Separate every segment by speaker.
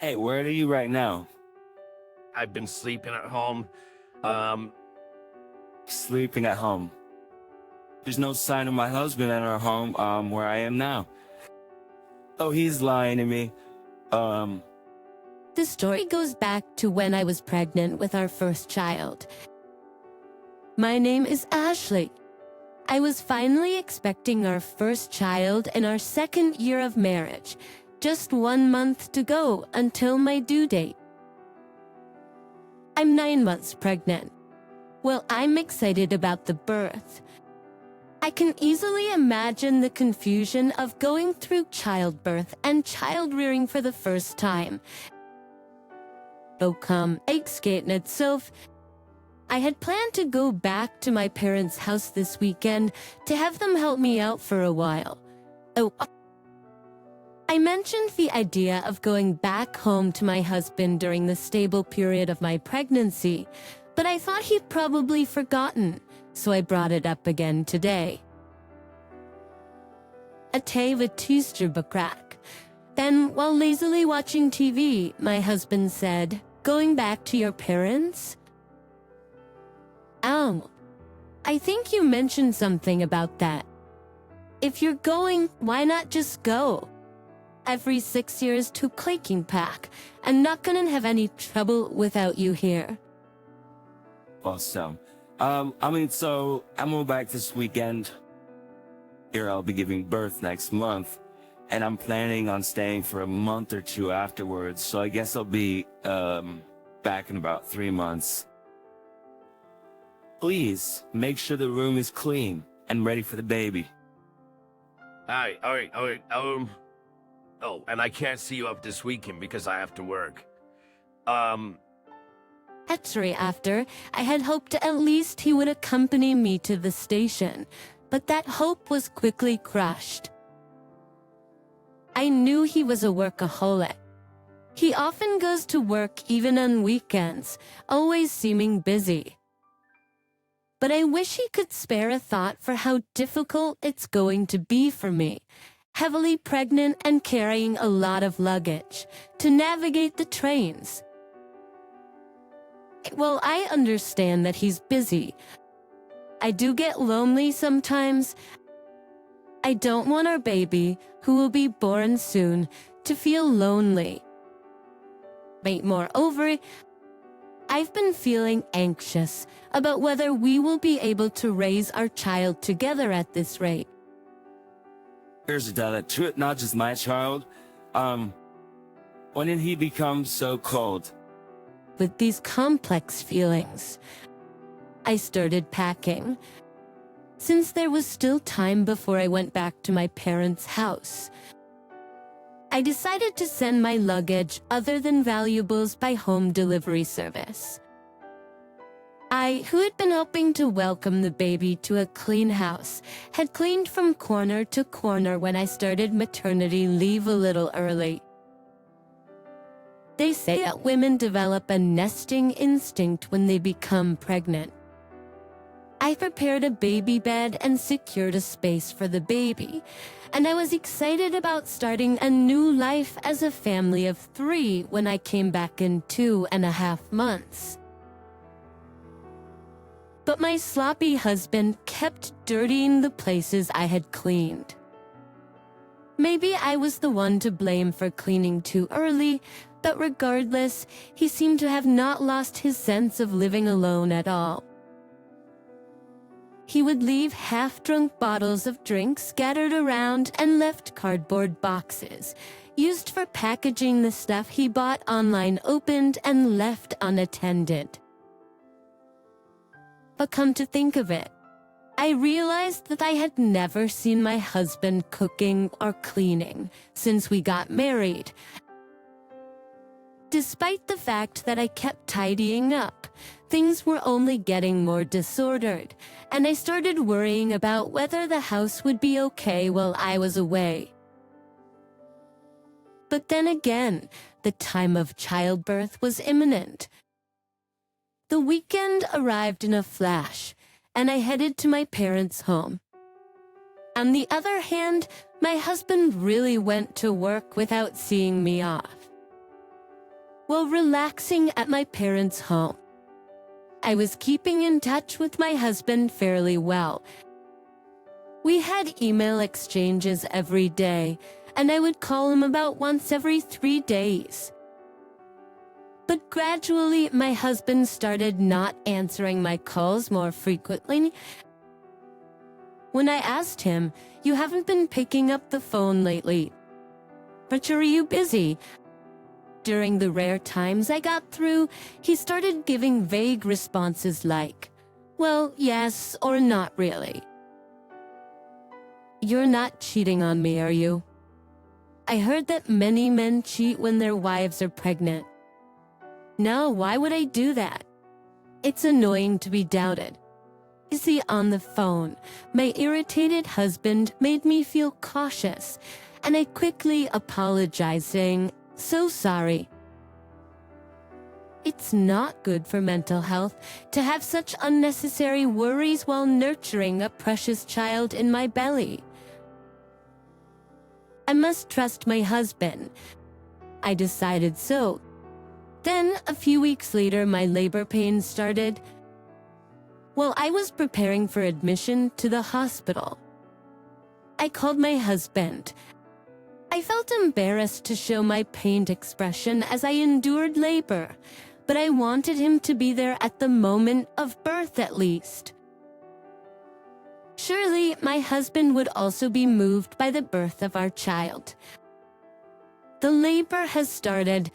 Speaker 1: Hey, where are you right now?
Speaker 2: I've been sleeping at home. Um,
Speaker 1: Sleeping at home. There's no sign of my husband at our home, where I am now. Oh, he's lying to me. Um,
Speaker 3: The story goes back to when I was pregnant with our first child. My name is Ashley. I was finally expecting our first child in our second year of marriage, just 1 month to go until my due date. I'm 9 months pregnant. Well, I'm excited about the birth. I can easily imagine the confusion of going through childbirth and child rearing for the first time. Äggskaten itself. I had planned to go back to my parents' house this weekend to have them help me out for a while. I mentioned the idea of going back home to my husband during the stable period of my pregnancy, but I thought he'd probably forgotten, so I brought it up again today. Then, while lazily watching TV, my husband said, "Going back to your parents?" I think you mentioned something about that. If you're going, why not just go? Every 6 years to clicking pack, and not gonna have any trouble without you here.
Speaker 1: awesome. So I'm going back this weekend. Here I'll be giving birth next month, and I'm planning on staying for a month or two afterwards, so I guess I'll be, back in about 3 months. Please, make sure the room is clean and ready for the baby.
Speaker 2: all right. Oh, and I can't see you up this weekend because I have to work.
Speaker 3: Actually, after, I had hoped at least he would accompany me to the station, but that hope was quickly crushed. I knew he was a workaholic. He often goes to work even on weekends, always seeming busy. But I wish he could spare a thought for how difficult it's going to be for me, heavily pregnant and carrying a lot of luggage, to navigate the trains. Well, I understand that he's busy. I do get lonely sometimes. I don't want our baby, who will be born soon, to feel lonely. Moreover, I've been feeling anxious about whether we will be able to raise our child together at this rate.
Speaker 1: Here's the truth, not just my child. When did he become so cold?
Speaker 3: With these complex feelings, I started packing. Since there was still time before I went back to my parents' house, I decided to send my luggage other than valuables by home delivery service. I, who had been hoping to welcome the baby to a clean house, had cleaned from corner to corner when I started maternity leave a little early. They say that women develop a nesting instinct when they become pregnant. I prepared a baby bed and secured a space for the baby, and I was excited about starting a new life as a family of 3 when I came back in 2.5 months. But my sloppy husband kept dirtying the places I had cleaned. Maybe I was the one to blame for cleaning too early, but regardless, he seemed to have not lost his sense of living alone at all. He would leave half-drunk bottles of drink scattered around and left cardboard boxes, used for packaging the stuff he bought online, opened and left unattended. But come to think of it, I realized that I had never seen my husband cooking or cleaning since we got married. Despite the fact that I kept tidying up, things were only getting more disordered, and I started worrying about whether the house would be okay while I was away. But then again, the time of childbirth was imminent. The weekend arrived in a flash, and I headed to my parents' home. On the other hand, my husband really went to work without seeing me off. while relaxing at my parents' home. I was keeping in touch with my husband fairly well. We had email exchanges every day, and I would call him about once every 3 days. But gradually, my husband started not answering my calls more frequently. When I asked him, "You haven't been picking up the phone lately. But are you busy?" During the rare times I got through, he started giving vague responses like, "Well, yes, or not really." "You're not cheating on me, are you?" I heard that many men cheat when their wives are pregnant. No, why would I do that? It's annoying to be doubted. You see, on the phone, my irritated husband made me feel cautious, and I quickly apologized, saying, "So sorry." It's not good for mental health to have such unnecessary worries while nurturing a precious child in my belly. I must trust my husband. I decided so. Then, a few weeks later, my labor pains started. While I was preparing for admission to the hospital, I called my husband. I felt embarrassed to show my pained expression as I endured labor, but I wanted him to be there at the moment of birth at least. Surely, my husband would also be moved by the birth of our child. The labor has started.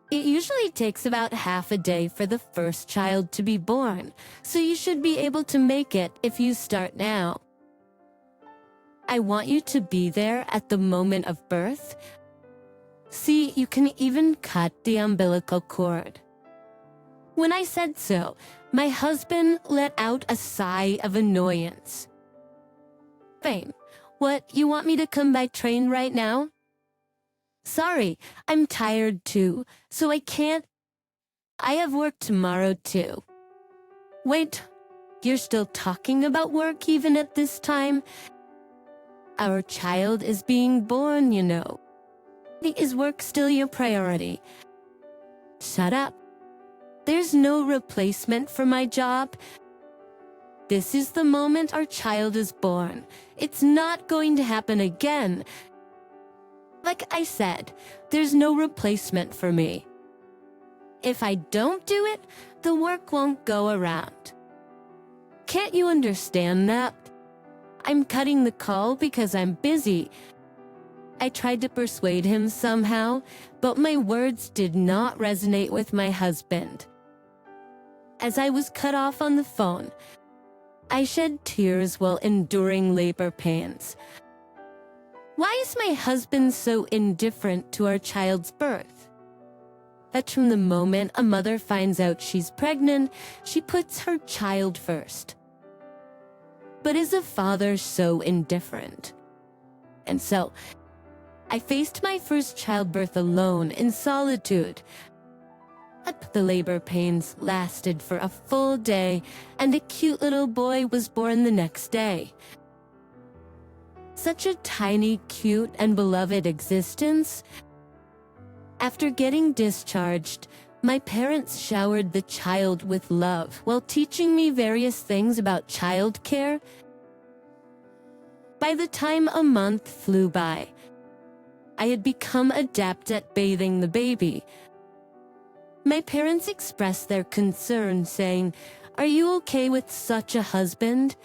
Speaker 3: It usually takes about half a day for the first child to be born, so you should be able to make it if you start now. I want you to be there at the moment of birth. See, you can even cut the umbilical cord. When I said so, my husband let out a sigh of annoyance. "Babe, what, you want me to come by train right now?" "Sorry, I'm tired too, so I can't. I have work tomorrow too." "Wait, you're still talking about work even at this time? Our child is being born, you know. Is work still your priority?" "Shut up. There's no replacement for my job. This is the moment our child is born. It's not going to happen again. Like I said, there's no replacement for me. If I don't do it, the work won't go around. Can't you understand that? I'm cutting the call because I'm busy." I tried to persuade him somehow, but my words did not resonate with my husband. As I was cut off on the phone, I shed tears while enduring labor pains. Why is my husband so indifferent to our child's birth? That from the moment a mother finds out she's pregnant, she puts her child first. But is a father so indifferent? And so, I faced my first childbirth alone in solitude. The labor pains lasted for a full day, and a cute little boy was born the next day. Such a tiny, cute, and beloved existence. After getting discharged, my parents showered the child with love while teaching me various things about childcare. By the time a month flew by, I had become adept at bathing the baby. My parents expressed their concern, saying, "Are you okay with such a husband?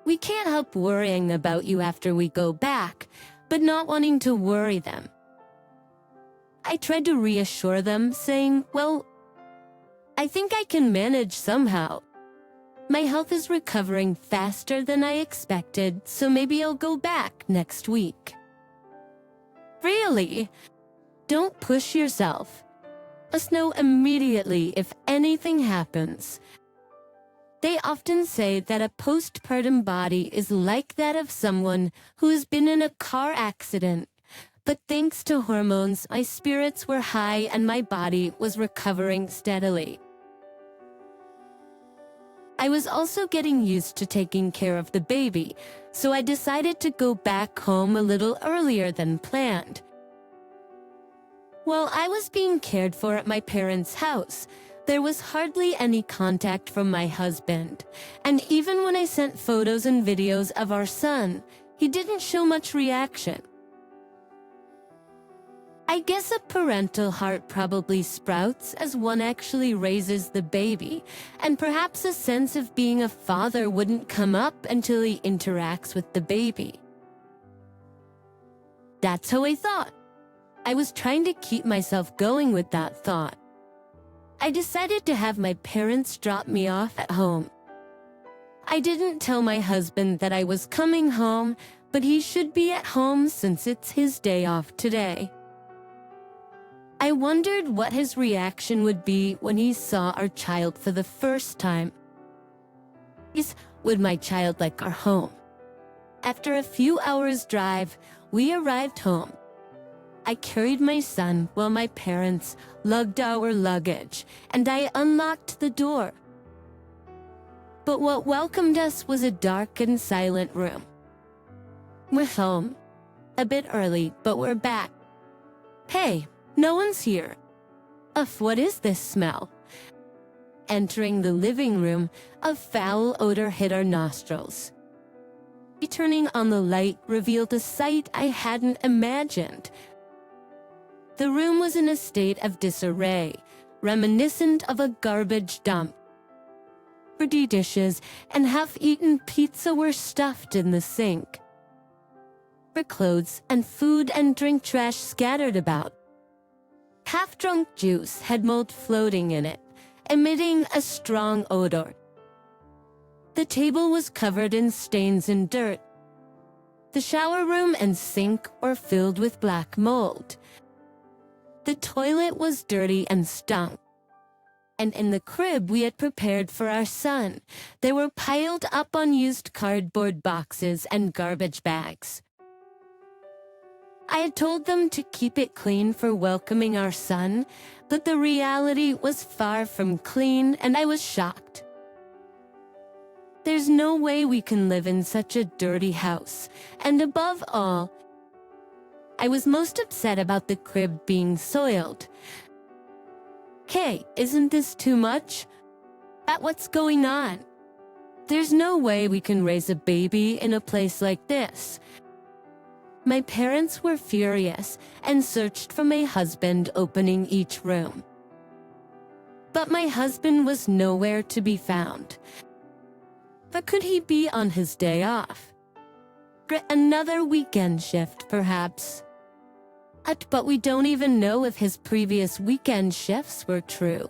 Speaker 3: We can't help worrying about you after we go back, but not wanting to worry them." I tried to reassure them, saying, "Well, I think I can manage somehow. My health is recovering faster than I expected, so maybe I'll go back next week." "Really? Don't push yourself. Let us know immediately if anything happens." They often say that a postpartum body is like that of someone who has been in a car accident. But thanks to hormones, my spirits were high and my body was recovering steadily. I was also getting used to taking care of the baby, so I decided to go back home a little earlier than planned. While I was being cared for at my parents' house, there was hardly any contact from my husband, and even when I sent photos and videos of our son, he didn't show much reaction. I guess a parental heart probably sprouts as one actually raises the baby, and perhaps a sense of being a father wouldn't come up until he interacts with the baby. That's how I thought. I was trying to keep myself going with that thought. I decided to have my parents drop me off at home. I didn't tell my husband that I was coming home, but he should be at home since it's his day off today. I wondered what his reaction would be when he saw our child for the first time. Would my child like our home? After a few hours' drive, we arrived home. I carried my son while my parents lugged our luggage, and I unlocked the door. But what welcomed us was a dark and silent room. We're home. A bit early, but we're back. Hey, no one's here. What is this smell? Entering the living room, a foul odor hit our nostrils. Turning on the light revealed a sight I hadn't imagined. The room was in a state of disarray, reminiscent of a garbage dump. Dirty dishes and half-eaten pizza were stuffed in the sink. Clothes and food and drink trash scattered about. Half-drunk juice had mold floating in it, emitting a strong odor. The table was covered in stains and dirt. The shower room and sink were filled with black mold. The toilet was dirty and stunk. And in the crib we had prepared for our son, they were piled up on used cardboard boxes and garbage bags. I had told them to keep it clean for welcoming our son, but the reality was far from clean, and I was shocked. There's no way we can live in such a dirty house, and above all, I was most upset about the crib being soiled. Hey, isn't this too much? What's going on? There's no way we can raise a baby in a place like this. My parents were furious and searched for my husband, opening each room. But my husband was nowhere to be found. But could he be on his day off? Another weekend shift, perhaps. But we don't even know if his previous weekend shifts were true.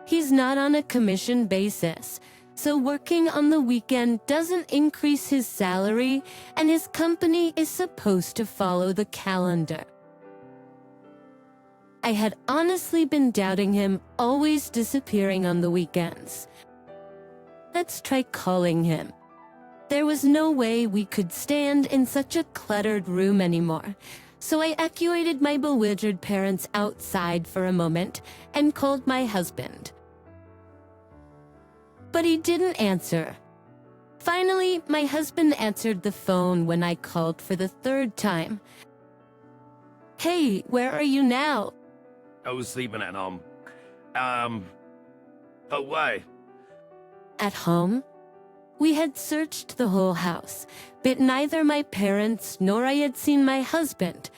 Speaker 3: He's not on a commission basis, so working on the weekend doesn't increase his salary, and his company is supposed to follow the calendar. I had honestly been doubting him, always disappearing on the weekends. Let's try calling him. There was no way we could stand in such a cluttered room anymore, so I evacuated my bewildered parents outside for a moment and called my husband. But he didn't answer. Finally, my husband answered the phone when I called for the third time. Hey, where are you now?
Speaker 2: I was sleeping at home. But why?
Speaker 3: At home? We had searched the whole house, but neither my parents nor I had seen my husband.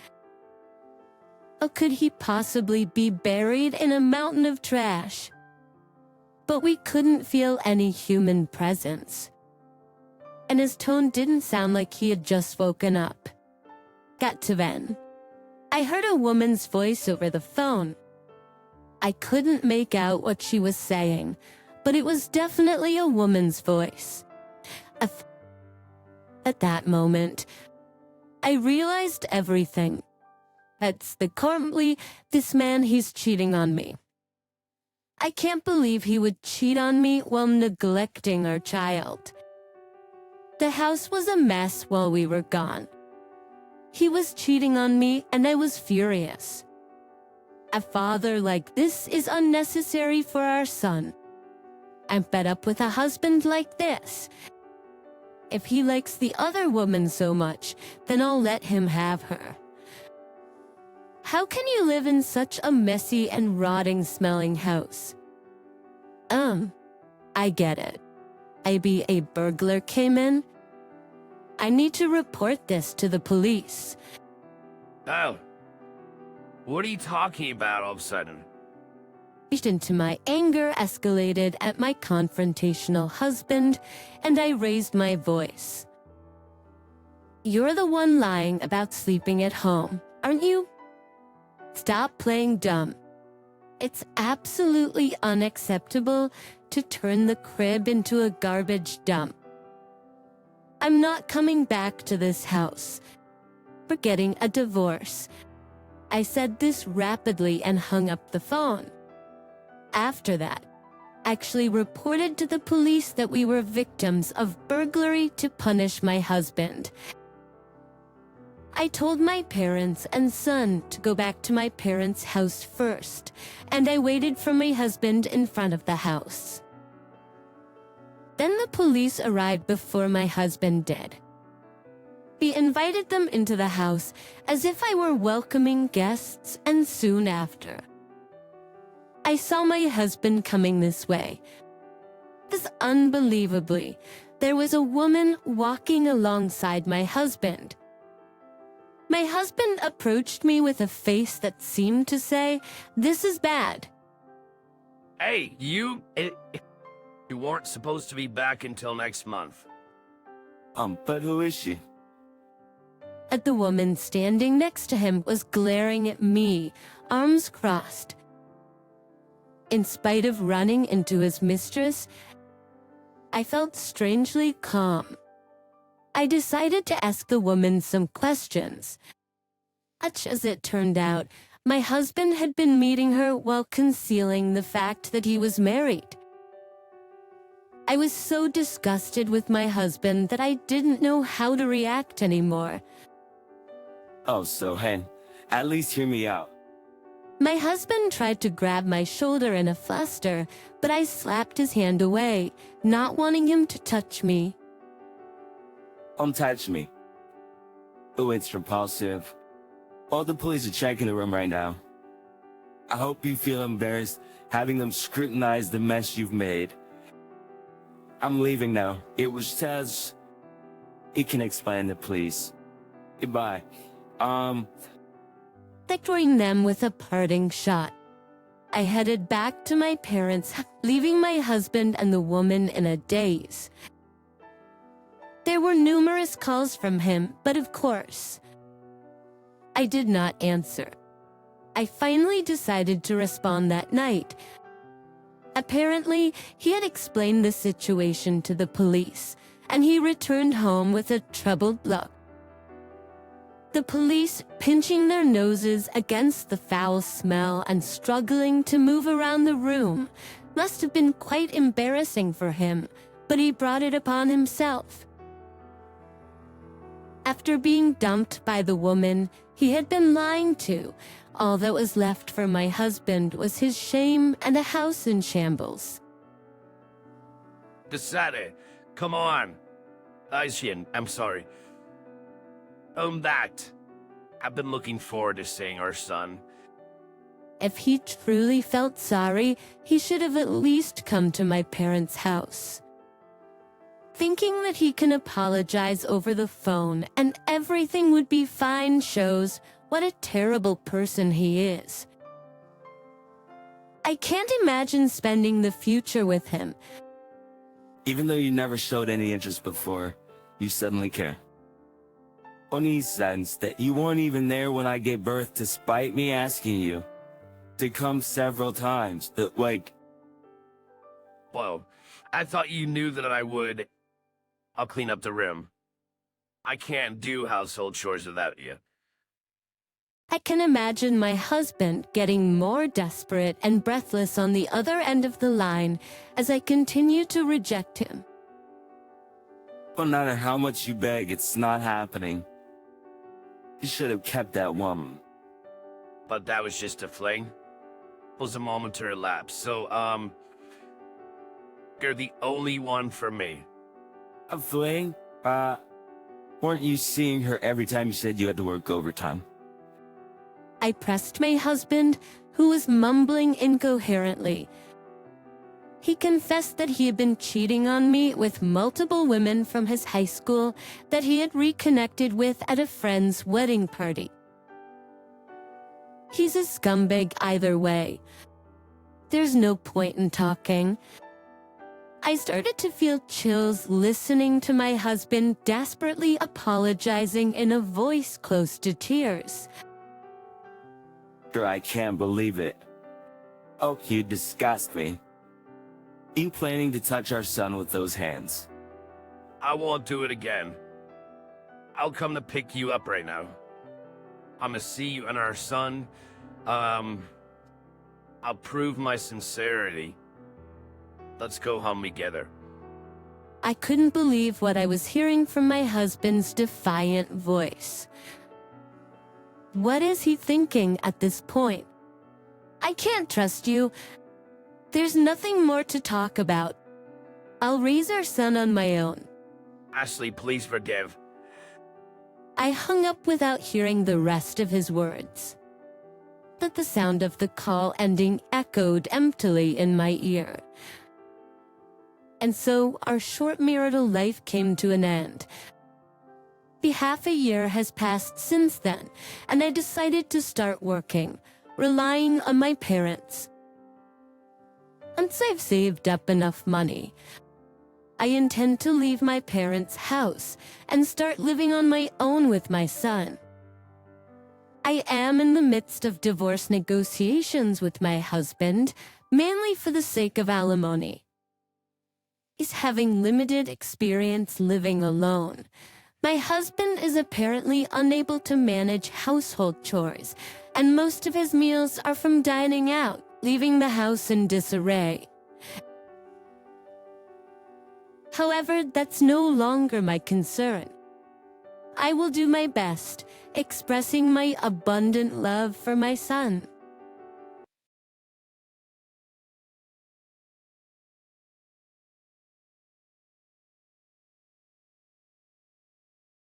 Speaker 3: How could he possibly be buried in a mountain of trash? But we couldn't feel any human presence. And his tone didn't sound like he had just woken up. Got to then. I heard a woman's voice over the phone. I couldn't make out what she was saying, but it was definitely a woman's voice. At that moment, I realized everything. This man, he's cheating on me. I can't believe he would cheat on me while neglecting our child. The house was a mess while we were gone. He was cheating on me, and I was furious. A father like this is unnecessary for our son. I'm fed up with a husband like this. If he likes the other woman so much, then I'll let him have her. How can you live in such a messy and rotting smelling house? I get it. Maybe a burglar came in? I need to report this to the police.
Speaker 2: Oh. What are you talking about all of a sudden?
Speaker 3: Into my anger escalated at my confrontational husband, and I raised my voice. You're the one lying about sleeping at home, aren't you? Stop playing dumb. It's absolutely unacceptable to turn the crib into a garbage dump. I'm not coming back to this house. We're getting a divorce. I said this rapidly and hung up the phone. After that, I actually reported to the police that we were victims of burglary to punish my husband. I told my parents and son to go back to my parents' house first, and I waited for my husband in front of the house. Then the police arrived before my husband did. We invited them into the house as if I were welcoming guests, and soon after, I saw my husband coming this way. Unbelievably, there was a woman walking alongside my husband. My husband approached me with a face that seemed to say, "This is bad."
Speaker 2: Hey, you weren't supposed to be back until next month.
Speaker 1: But who is she?
Speaker 3: The woman standing next to him was glaring at me, arms crossed. In spite of running into his mistress, I felt strangely calm. I decided to ask the woman some questions. Much as it turned out, my husband had been meeting her while concealing the fact that he was married. I was so disgusted with my husband that I didn't know how to react anymore.
Speaker 1: Oh, so hey, at least hear me out.
Speaker 3: My husband tried to grab my shoulder in a fluster, but I slapped his hand away, not wanting him to touch me.
Speaker 1: Don't touch me. Oh, it's repulsive. All the police are checking the room right now. I hope you feel embarrassed having them scrutinize the mess you've made. I'm leaving now. It was Tez. He can explain it, please. Goodbye.
Speaker 3: Ignoring them with a parting shot, I headed back to my parents, leaving my husband and the woman in a daze. There were numerous calls from him, but of course, I did not answer. I finally decided to respond that night. Apparently, he had explained the situation to the police, and he returned home with a troubled look. The police, pinching their noses against the foul smell and struggling to move around the room, must have been quite embarrassing for him, but he brought it upon himself. After being dumped by the woman he had been lying to, all that was left for my husband was his shame and a house in shambles.
Speaker 2: Decided. Come on. Aishin, I'm sorry. That. I've been looking forward to seeing our son.
Speaker 3: If he truly felt sorry, he should have at least come to my parents' house. Thinking that he can apologize over the phone and everything would be fine shows what a terrible person he is. I can't imagine spending the future with him.
Speaker 1: Even though you never showed any interest before, you suddenly care. Only sense that you weren't even there when I gave birth despite me asking you to come several times.
Speaker 2: Well, I thought you knew that I would. I'll clean up the room. I can't do household chores without you.
Speaker 3: I can imagine my husband getting more desperate and breathless on the other end of the line as I continue to reject him.
Speaker 1: No matter how much you beg, it's not happening. You should have kept that woman.
Speaker 2: But that was just a fling. It was a momentary lapse, so, you're the only one for me.
Speaker 1: A fling? Weren't you seeing her every time you said you had to work overtime?
Speaker 3: I pressed my husband, who was mumbling incoherently. He confessed that he had been cheating on me with multiple women from his high school that he had reconnected with at a friend's wedding party. He's a scumbag either way. There's no point in talking. I started to feel chills listening to my husband desperately apologizing in a voice close to tears.
Speaker 1: I can't believe it. Oh, you disgust me. You planning to touch our son with those hands?
Speaker 2: I won't do it again. I'll come to pick you up right now. I'ma see you and our son. I'll prove my sincerity. Let's go home together.
Speaker 3: I couldn't believe what I was hearing from my husband's defiant voice. What is he thinking at this point? I can't trust you. There's nothing more to talk about. I'll raise our son on my own.
Speaker 2: Ashley, please forgive.
Speaker 3: I hung up without hearing the rest of his words. But the sound of the call ending echoed emptily in my ear. And so our short marital life came to an end. Half a year has passed since then, and I decided to start working, relying on my parents. Once I've saved up enough money, I intend to leave my parents' house and start living on my own with my son. I am in the midst of divorce negotiations with my husband, mainly for the sake of alimony. He's having limited experience living alone. My husband is apparently unable to manage household chores, and most of his meals are from dining out, leaving the house in disarray. However, that's no longer my concern. I will do my best, expressing my abundant love for my son.